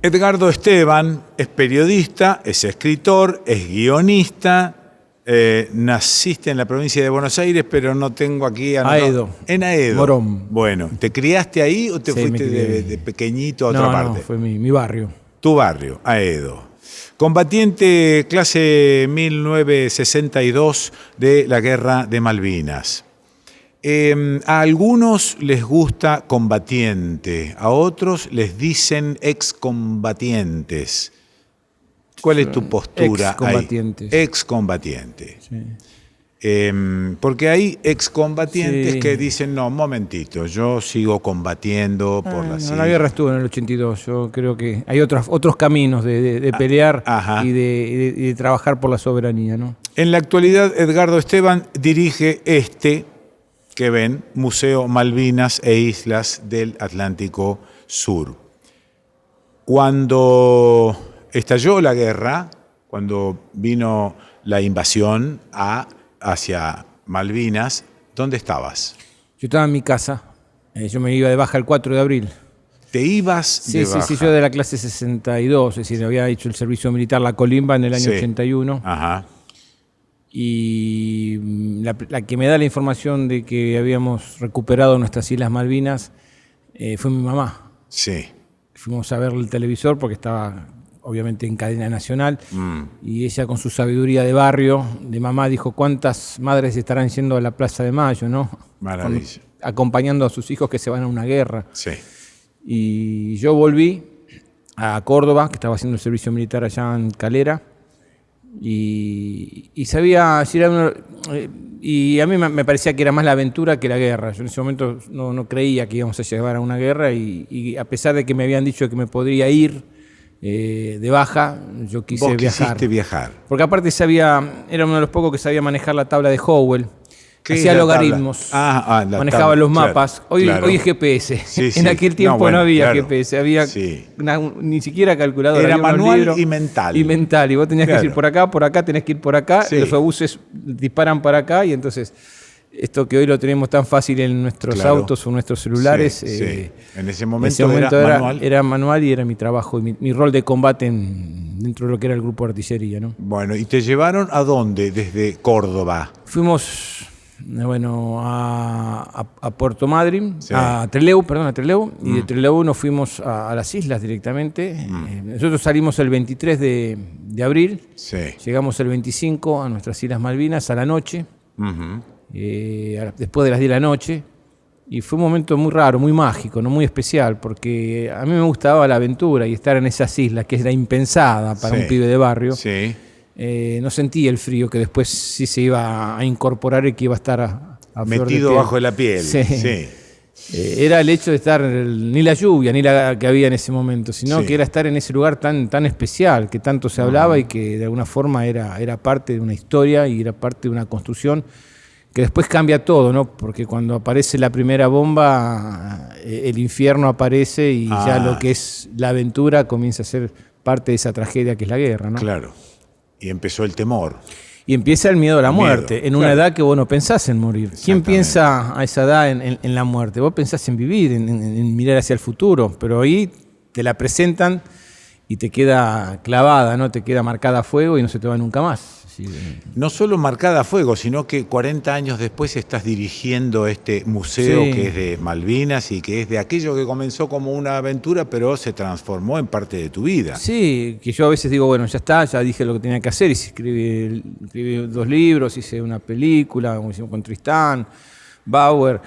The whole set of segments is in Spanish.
Edgardo Esteban es periodista, es escritor, es guionista. Naciste en la provincia de Buenos Aires, pero no tengo aquí... Aedo. En Aedo. Morón. Bueno, ¿te criaste ahí o te fuiste de pequeñito a otra parte? No, fue mi barrio. Tu barrio, Aedo. Combatiente clase 1962 de la Guerra de Malvinas. A algunos les gusta combatiente, a otros les dicen excombatientes. ¿Cuál es tu postura ahí? Excombatiente. Sí. Porque hay excombatientes que dicen, no, un momentito, yo sigo combatiendo por la La guerra estuvo en el 82, yo creo que hay otros caminos de pelear y de trabajar por la soberanía, ¿no? En la actualidad, Edgardo Esteban dirige que ven, Museo Malvinas e Islas del Atlántico Sur. Cuando estalló la guerra, cuando vino la invasión hacia Malvinas, ¿dónde estabas? Yo estaba en mi casa, yo me iba de baja el 4 de abril. ¿Te ibas de baja? Sí, yo de la clase 62, es decir, había hecho el servicio militar La Colimba en el año 81. Ajá. Y la que me da la información de que habíamos recuperado nuestras Islas Malvinas fue mi mamá. Sí. Fuimos a ver el televisor porque estaba obviamente en cadena nacional y ella con su sabiduría de barrio, de mamá, dijo cuántas madres estarán yendo a la Plaza de Mayo, ¿no? Maravilla. Acompañando a sus hijos que se van a una guerra. Sí. Y yo volví a Córdoba, que estaba haciendo el servicio militar allá en Calera. Y sabía, y a mí me parecía que era más la aventura que la guerra. Yo en ese momento no creía que íbamos a llegar a una guerra y a pesar de que me habían dicho que me podría ir de baja, yo quise ¿Vos viajar. Quisiste viajar? Porque aparte era uno de los pocos que sabía manejar la tabla de Howell. Hacía logaritmos, manejaba los mapas. Claro, hoy es GPS. Sí, en aquel tiempo no había GPS, había ni siquiera calculadora. Era manual y mental. Y mental, y vos tenías que ir por acá, tenés que ir por acá, los obuses disparan para acá, y entonces esto que hoy lo tenemos tan fácil en nuestros autos o nuestros celulares. En ese momento era manual y era mi trabajo, y mi rol de combate dentro de lo que era el grupo de artillería, ¿no? Bueno, ¿y te llevaron a dónde desde Córdoba? Fuimos... a Puerto Madryn, a Trelew, y de Trelew nos fuimos a las islas directamente. Nosotros salimos el 23 de abril, llegamos el 25 a nuestras Islas Malvinas a la noche, después de las 10 de la noche, y fue un momento muy raro, muy mágico, ¿no? Muy especial, porque a mí me gustaba la aventura y estar en esas islas, que era impensada para un pibe de barrio. No sentí el frío que después sí se iba a incorporar y que iba a estar a metido bajo la piel. Era el hecho de estar, ni la lluvia, ni la que había en ese momento, sino que era estar en ese lugar tan especial, que tanto se hablaba y que de alguna forma era parte de una historia y era parte de una construcción que después cambia todo, ¿no? Porque cuando aparece la primera bomba, el infierno aparece y ya lo que es la aventura comienza a ser parte de esa tragedia que es la guerra, ¿no? Claro. Y empezó el temor. Y empieza el miedo a la muerte, en una edad que vos no pensás en morir. ¿Quién piensa a esa edad en la muerte? Vos pensás en vivir, en mirar hacia el futuro, pero ahí te la presentan y te queda clavada, ¿no? Te queda marcada a fuego y no se te va nunca más. No solo marcada a fuego, sino que 40 años después estás dirigiendo este museo que es de Malvinas y que es de aquello que comenzó como una aventura, pero se transformó en parte de tu vida. Sí, que yo a veces digo, bueno, ya está, ya dije lo que tenía que hacer, y escribí 2 libros, hice una película, como hicimos con Tristán, Bauer.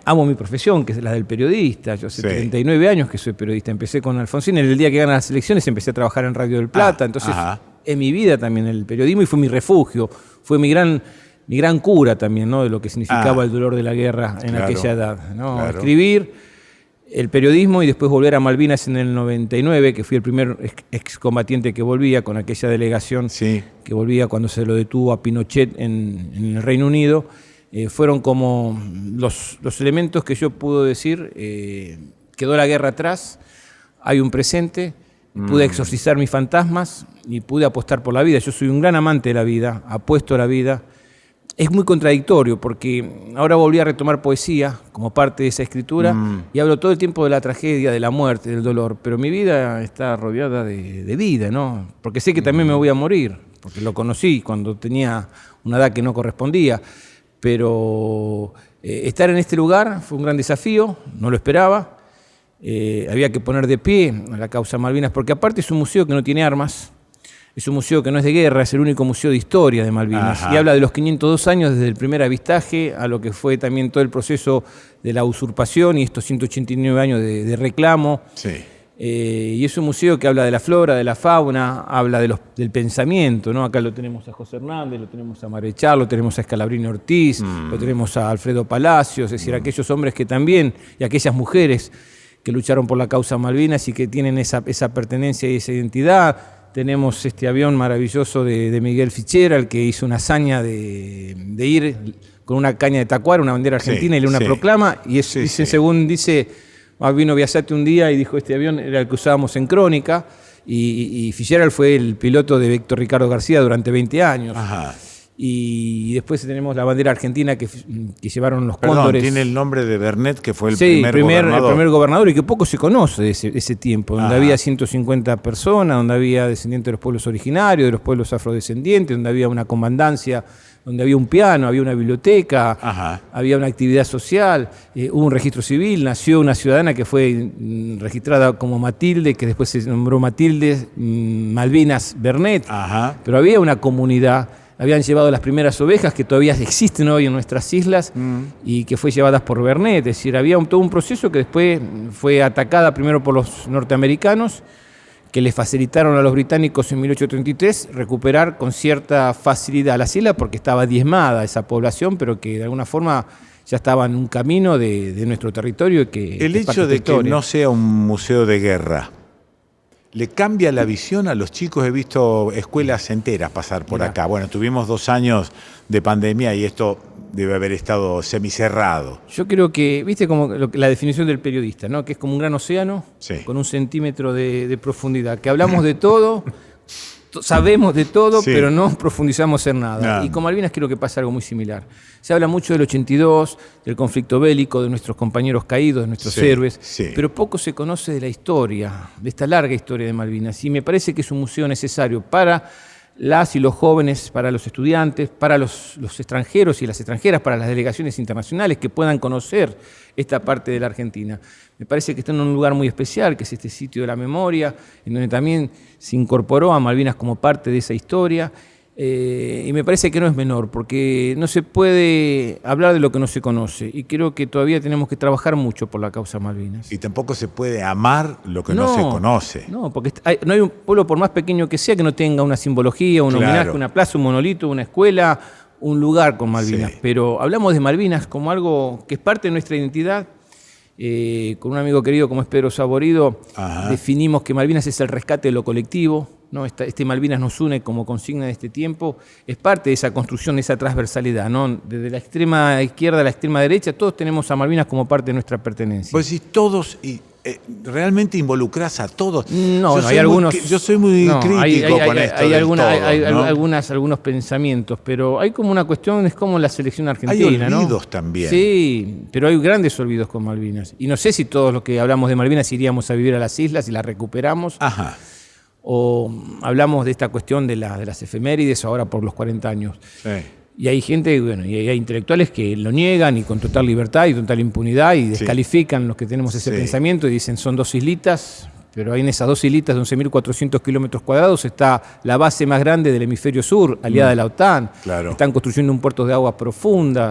Amo mi profesión, que es la del periodista. Yo hace 39 años que soy periodista. Empecé con Alfonsín, el día que ganan las elecciones empecé a trabajar en Radio del Plata, entonces en mi vida también el periodismo, y fue mi refugio, fue mi gran cura también, ¿no? De lo que significaba el dolor de la guerra en aquella edad, ¿no? Escribir el periodismo y después volver a Malvinas en el 99, que fui el primer excombatiente que volvía con aquella delegación que volvía cuando se lo detuvo a Pinochet en el Reino Unido. Fueron como los elementos que yo puedo decir, quedó la guerra atrás, hay un presente, pude exorcizar mis fantasmas y pude apostar por la vida. Yo soy un gran amante de la vida, apuesto a la vida, es muy contradictorio, porque ahora volví a retomar poesía como parte de esa escritura y hablo todo el tiempo de la tragedia, de la muerte, del dolor, pero mi vida está rodeada de vida, ¿no? Porque sé que también me voy a morir, porque lo conocí cuando tenía una edad que no correspondía, pero estar en este lugar fue un gran desafío, no lo esperaba. Había que poner de pie a la causa Malvinas, porque aparte es un museo que no tiene armas, es un museo que no es de guerra, es el único museo de historia de Malvinas. Ajá. Y habla de los 502 años desde el primer avistaje a lo que fue también todo el proceso de la usurpación y estos 189 años de reclamo. Sí. Y es un museo que habla de la flora, de la fauna, habla del pensamiento, ¿no? Acá lo tenemos a José Hernández, lo tenemos a Marechal, lo tenemos a Scalabrini Ortiz, lo tenemos a Alfredo Palacios, es decir, aquellos hombres que también, y aquellas mujeres que lucharon por la causa Malvinas y que tienen esa pertenencia y esa identidad. Tenemos este avión maravilloso de Miguel Fitzgerald, que hizo una hazaña de ir con una caña de tacuara, una bandera argentina, y le una proclama, y según dice, vino Biasati un día y dijo, este avión era el que usábamos en Crónica, y Fitzgerald fue el piloto de Héctor Ricardo García durante 20 años. Ajá. Y después tenemos la bandera argentina que llevaron los cóndores. Tiene el nombre de Bernet, que fue el primer gobernador. El primer gobernador, y que poco se conoce de ese tiempo, donde había 150 personas, donde había descendientes de los pueblos originarios, de los pueblos afrodescendientes, donde había una comandancia, donde había un piano, había una biblioteca, había una actividad social, hubo un registro civil, nació una ciudadana que fue registrada como Matilde, que después se nombró Matilde Malvinas Bernet, pero había una comunidad. Habían llevado las primeras ovejas que todavía existen hoy en nuestras islas y que fue llevadas por Bernet. Es decir, había todo un proceso que después fue atacada primero por los norteamericanos, que les facilitaron a los británicos en 1833 recuperar con cierta facilidad las islas porque estaba diezmada esa población, pero que de alguna forma ya estaba en un camino de nuestro territorio. El hecho de que no sea un museo de guerra, ¿le cambia la visión a los chicos? He visto escuelas enteras pasar por acá. Bueno, tuvimos 2 años de pandemia y esto debe haber estado semicerrado. Yo creo que, viste como la definición del periodista, ¿no? Que es como un gran océano con 1 centímetro de profundidad, que hablamos de todo, sabemos de todo, pero no profundizamos en nada. Y con Malvinas creo que pasa algo muy similar. Se habla mucho del 82, del conflicto bélico, de nuestros compañeros caídos, de nuestros héroes, pero poco se conoce de la historia, de esta larga historia de Malvinas. Y me parece que es un museo necesario para las y los jóvenes, para los estudiantes, para los extranjeros y las extranjeras, para las delegaciones internacionales que puedan conocer esta parte de la Argentina. Me parece que está en un lugar muy especial, que es este sitio de la memoria, en donde también se incorporó a Malvinas como parte de esa historia. Y me parece que no es menor, porque no se puede hablar de lo que no se conoce. Y creo que todavía tenemos que trabajar mucho por la causa Malvinas. Y tampoco se puede amar lo que no se conoce. No, porque no hay un pueblo, por más pequeño que sea, que no tenga una simbología, un homenaje, una plaza, un monolito, una escuela, un lugar con Malvinas. Pero hablamos de Malvinas como algo que es parte de nuestra identidad. Con un amigo querido como es Pedro Saborido, definimos que Malvinas es el rescate de lo colectivo, ¿no? Este Malvinas nos une como consigna de este tiempo, es parte de esa construcción, de esa transversalidad, ¿no? Desde la extrema izquierda a la extrema derecha, todos tenemos a Malvinas como parte de nuestra pertenencia. Pues si todos, realmente involucrás a todos. No, hay algunos. Yo soy muy crítico con esto. Hay algunos pensamientos, pero hay como una cuestión, es como la selección argentina. Hay olvidos, ¿no? También. Sí, pero hay grandes olvidos con Malvinas. Y no sé si todos los que hablamos de Malvinas iríamos a vivir a las islas y las recuperamos. O hablamos de esta cuestión de las efemérides ahora por los 40 años. Y hay gente, y hay intelectuales que lo niegan y con total libertad y total impunidad y descalifican los que tenemos ese pensamiento y dicen son 2 islitas, pero ahí en esas 2 islitas de 11.400 kilómetros cuadrados está la base más grande del hemisferio sur, aliada de la OTAN. Están construyendo un puerto de agua profunda.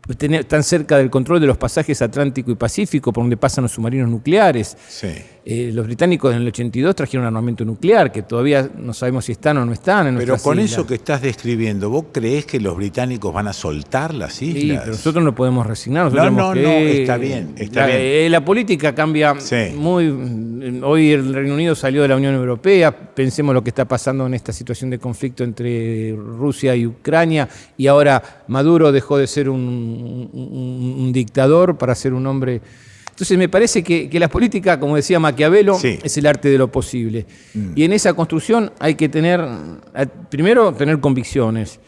Están cerca del control de los pasajes Atlántico y Pacífico por donde pasan los submarinos nucleares. Los británicos en el 82 trajeron armamento nuclear, que todavía no sabemos si están o no están en nuestras islas. Pero con eso que estás describiendo, ¿vos creés que los británicos van a soltar las islas? Sí, pero nosotros no podemos resignarnos. No, está bien. La política cambia muy. Hoy el Reino Unido salió de la Unión Europea, pensemos lo que está pasando en esta situación de conflicto entre Rusia y Ucrania, y ahora Maduro dejó de ser un dictador para ser un hombre. Entonces me parece que la política, como decía Maquiavelo, es el arte de lo posible. Y en esa construcción hay que primero tener convicciones.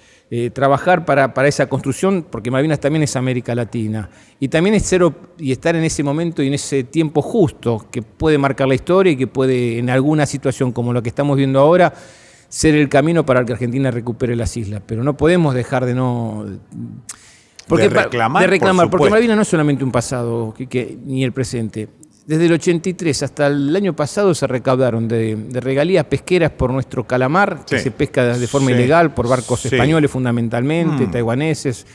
trabajar para esa construcción, porque Malvinas también es América Latina. Y también es estar en ese momento y en ese tiempo justo, que puede marcar la historia y que puede, en alguna situación como lo que estamos viendo ahora, ser el camino para que Argentina recupere las islas. Pero no podemos dejar de reclamar, porque Malvinas no es solamente un pasado, ni el presente. Desde el 83 hasta el año pasado se recaudaron de regalías pesqueras por nuestro calamar, que se pesca de forma ilegal por barcos españoles fundamentalmente, taiwaneses,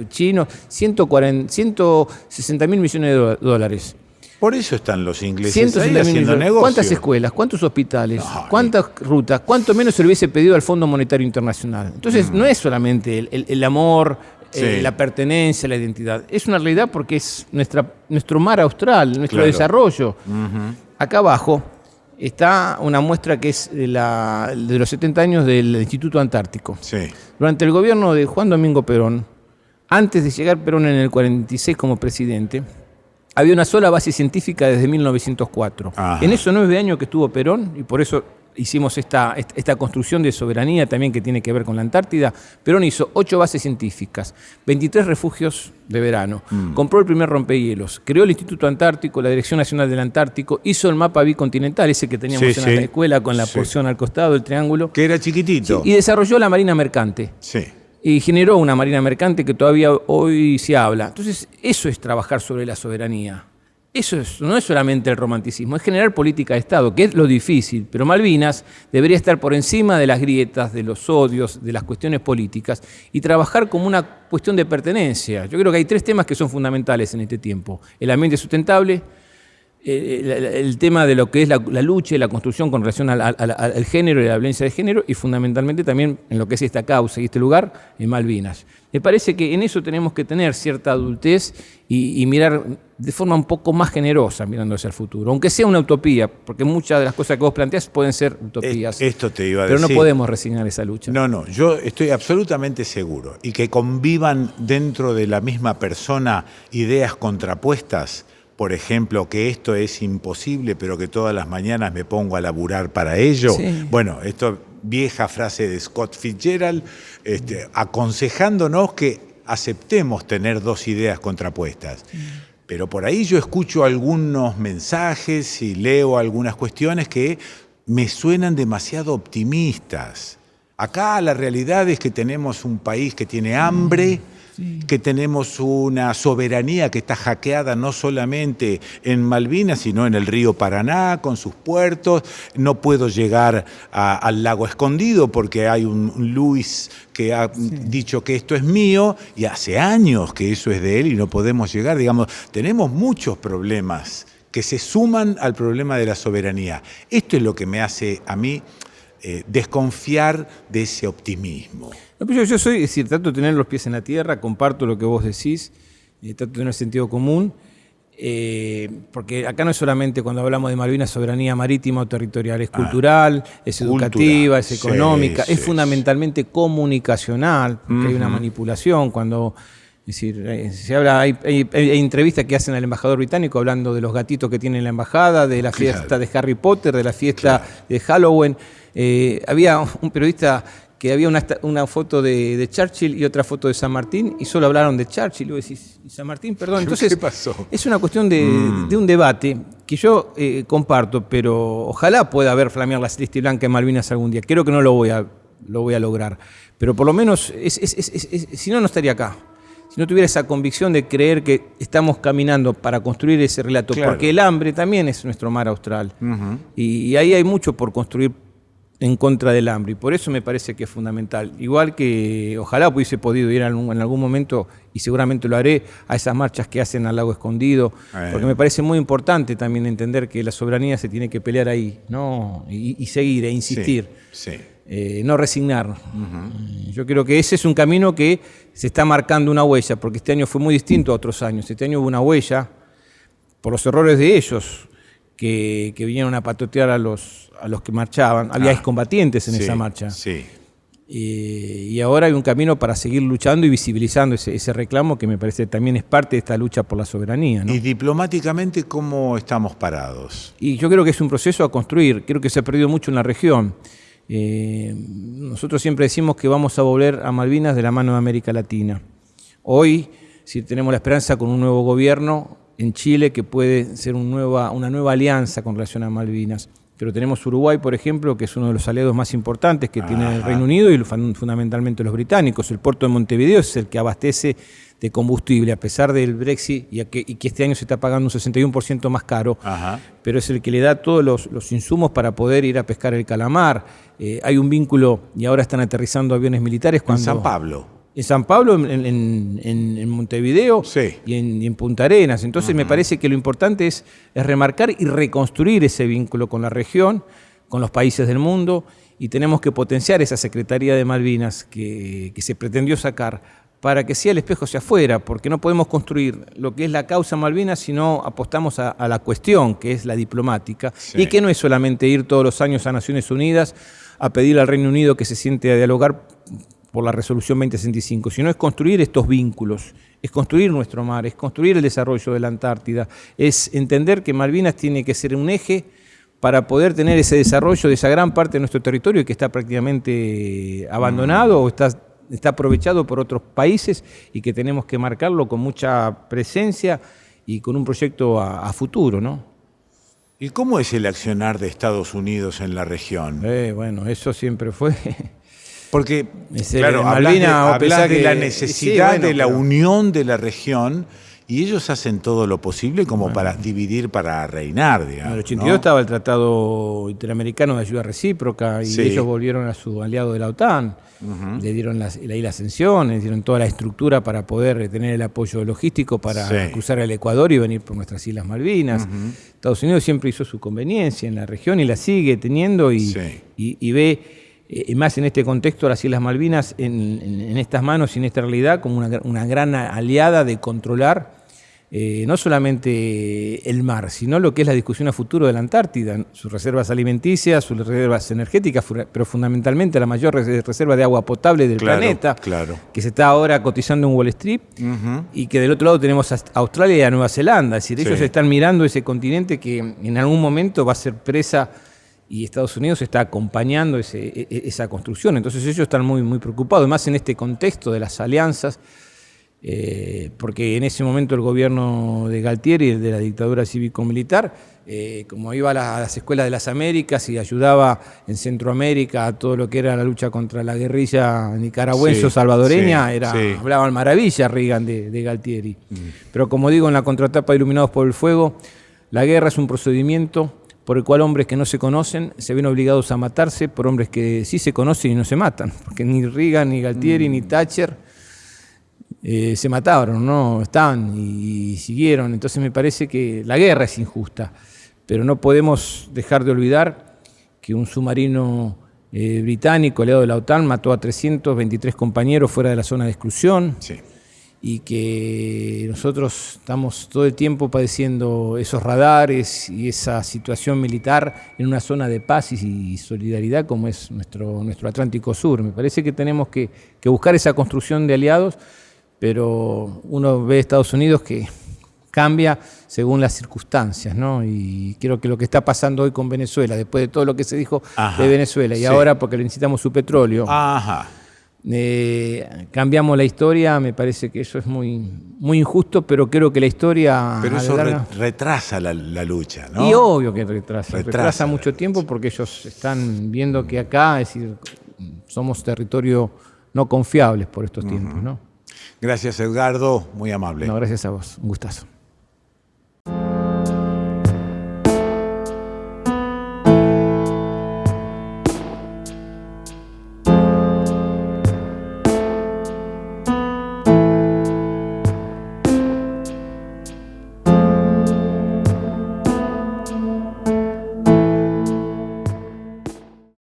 chinos, 160.000 millones de dólares. Por eso están los ingleses ahí haciendo negocio. ¿Cuántas escuelas? ¿Cuántos hospitales? ¿Cuántas rutas? ¿Cuánto menos se le hubiese pedido al Fondo Monetario Internacional? Entonces no es solamente el amor, la pertenencia, la identidad. Es una realidad porque es nuestro mar austral, nuestro desarrollo. Acá abajo está una muestra que es de los 70 años del Instituto Antártico. Durante el gobierno de Juan Domingo Perón, antes de llegar Perón en el 46 como presidente, había una sola base científica desde 1904. En esos 9 años que estuvo Perón, y por eso hicimos esta construcción de soberanía también que tiene que ver con la Antártida, Perón hizo 8 bases científicas, 23 refugios de verano, compró el primer rompehielos, creó el Instituto Antártico, la Dirección Nacional del Antártico, hizo el mapa bicontinental, ese que teníamos en la escuela con la porción al costado, el triángulo. Que era chiquitito. Y desarrolló la Marina Mercante. Y generó una marina mercante que todavía hoy se habla. Entonces, eso es trabajar sobre la soberanía. Eso no es solamente el romanticismo, es generar política de Estado, que es lo difícil. Pero Malvinas debería estar por encima de las grietas, de los odios, de las cuestiones políticas y trabajar como una cuestión de pertenencia. Yo creo que hay 3 temas que son fundamentales en este tiempo. El ambiente sustentable, el tema de lo que es la lucha y la construcción con relación al género y a la violencia de género, y fundamentalmente también en lo que es esta causa y este lugar, en Malvinas. Me parece que en eso tenemos que tener cierta adultez y mirar de forma un poco más generosa mirando hacia el futuro, aunque sea una utopía, porque muchas de las cosas que vos planteás pueden ser utopías. Esto te iba a decir. Pero no podemos resignar esa lucha. No, yo estoy absolutamente seguro. Y que convivan dentro de la misma persona ideas contrapuestas. Por ejemplo, que esto es imposible, pero que todas las mañanas me pongo a laburar para ello. Bueno, esto vieja frase de Scott Fitzgerald, aconsejándonos que aceptemos tener 2 ideas contrapuestas. Pero por ahí yo escucho algunos mensajes y leo algunas cuestiones que me suenan demasiado optimistas. Acá la realidad es que tenemos un país que tiene hambre, que tenemos una soberanía que está hackeada no solamente en Malvinas, sino en el río Paraná, con sus puertos. No puedo llegar al lago Escondido porque hay un Luis que ha dicho que esto es mío, y hace años que eso es de él y no podemos llegar. Digamos, tenemos muchos problemas que se suman al problema de la soberanía. Esto es lo que me hace a mí desconfiar de ese optimismo. No, pero yo soy, es decir, trato de tener los pies en la tierra, comparto lo que vos decís, trato de tener sentido común, porque acá no es solamente cuando hablamos de Malvinas soberanía marítima o territorial, es cultural, es educativa, es económica, es fundamentalmente comunicacional, porque hay una manipulación cuando... Es decir, se habla, hay entrevistas que hacen al embajador británico hablando de los gatitos que tiene en la embajada, de la fiesta de Harry Potter, de la fiesta de Halloween. Había un periodista que había una foto de Churchill y otra foto de San Martín, y solo hablaron de Churchill. Y vos decís, San Martín, perdón. Entonces, ¿qué pasó? Es una cuestión de un debate que yo comparto, pero ojalá pueda haber flamear la celeste y blanca en Malvinas algún día. Creo que no lo voy a lograr. Pero por lo menos, si no, no estaría acá. Si no tuviera esa convicción de creer que estamos caminando para construir ese relato, porque el hambre también es nuestro mar austral. Y ahí hay mucho por construir en contra del hambre, y por eso me parece que es fundamental. Igual que ojalá hubiese podido ir en algún momento, y seguramente lo haré, a esas marchas que hacen al lago Escondido, porque me parece muy importante también entender que la soberanía se tiene que pelear ahí, ¿no? y seguir e insistir. No resignar. Yo creo que ese es un camino que se está marcando una huella, porque este año fue muy distinto a otros años. Este año hubo una huella por los errores de ellos que vinieron a patotear a los que marchaban. Había excombatientes en esa marcha. Y ahora hay un camino para seguir luchando y visibilizando ese reclamo, que me parece también es parte de esta lucha por la soberanía, ¿no? Y diplomáticamente, ¿cómo estamos parados? Y yo creo que es un proceso a construir. Creo que se ha perdido mucho en la región. Nosotros siempre decimos que vamos a volver a Malvinas de la mano de América Latina. Hoy, si tenemos la esperanza con un nuevo gobierno en Chile que puede ser una nueva alianza con relación a Malvinas. Pero tenemos Uruguay, por ejemplo, que es uno de los aliados más importantes que tiene el Reino Unido y fundamentalmente los británicos. El puerto de Montevideo es el que abastece de combustible, a pesar del Brexit y que este año se está pagando un 61% más caro, pero es el que le da todos los insumos para poder ir a pescar el calamar. Hay un vínculo, y ahora están aterrizando aviones militares. En San Pablo. En San Pablo, en Montevideo, sí, y en Punta Arenas. Entonces me parece que lo importante es remarcar y reconstruir ese vínculo con la región, con los países del mundo, y tenemos que potenciar esa Secretaría de Malvinas que se pretendió sacar para que sea el espejo hacia afuera, porque no podemos construir lo que es la causa Malvinas si no apostamos a la cuestión, que es la diplomática, y que no es solamente ir todos los años a Naciones Unidas a pedir al Reino Unido que se siente a dialogar por la resolución 2065, sino es construir estos vínculos, es construir nuestro mar, es construir el desarrollo de la Antártida, es entender que Malvinas tiene que ser un eje para poder tener ese desarrollo de esa gran parte de nuestro territorio que está prácticamente abandonado o está aprovechado por otros países y que tenemos que marcarlo con mucha presencia y con un proyecto a futuro, ¿no? ¿Y cómo es el accionar de Estados Unidos en la región? Bueno, eso siempre fue... Porque, claro, hablas de la necesidad de la unión de la región y ellos hacen todo lo posible como para dividir, para reinar, digamos. En el 82 estaba el Tratado Interamericano de Ayuda Recíproca y ellos volvieron a su aliado de la OTAN. Le dieron la Ascensión, le dieron toda la estructura para poder tener el apoyo logístico para cruzar el Ecuador y venir por nuestras Islas Malvinas. Estados Unidos siempre hizo su conveniencia en la región y la sigue teniendo y ve... más en este contexto, las Islas Malvinas en estas manos y en esta realidad como una gran aliada de controlar no solamente el mar, sino lo que es la discusión a futuro de la Antártida, sus reservas alimenticias, sus reservas energéticas, pero fundamentalmente la mayor reserva de agua potable del planeta, que se está ahora cotizando en Wall Street, y que del otro lado tenemos a Australia y a Nueva Zelanda. Es decir, ellos están mirando ese continente que en algún momento va a ser presa y Estados Unidos está acompañando esa construcción. Entonces ellos están muy, muy preocupados, más en este contexto de las alianzas, porque en ese momento el gobierno de Galtieri, de la dictadura cívico-militar, como iba a las escuelas de las Américas y ayudaba en Centroamérica a todo lo que era la lucha contra la guerrilla nicaragüense o salvadoreña, hablaban maravilla Reagan de Galtieri. Pero como digo, en la contratapa de Iluminados por el Fuego, la guerra es un procedimiento por el cual hombres que no se conocen se ven obligados a matarse por hombres que sí se conocen y no se matan, porque ni Reagan, ni Galtieri, ni Thatcher se mataron, ¿no? Estaban y siguieron. Entonces me parece que la guerra es injusta, pero no podemos dejar de olvidar que un submarino británico, aliado de la OTAN, mató a 323 compañeros fuera de la zona de exclusión. Y que nosotros estamos todo el tiempo padeciendo esos radares y esa situación militar en una zona de paz y solidaridad como es nuestro Atlántico Sur. Me parece que tenemos que buscar esa construcción de aliados, pero uno ve a Estados Unidos que cambia según las circunstancias, ¿no? Y creo que lo que está pasando hoy con Venezuela, después de todo lo que se dijo de Venezuela, y ahora porque le necesitamos su petróleo, cambiamos la historia, me parece que eso es muy, muy injusto, pero creo que la historia... Pero eso retrasa la lucha, ¿no? Y obvio que retrasa mucho tiempo porque ellos están viendo que acá, es decir, somos territorio no confiables por estos tiempos, ¿no? Gracias, Edgardo, muy amable. No, gracias a vos, un gustazo.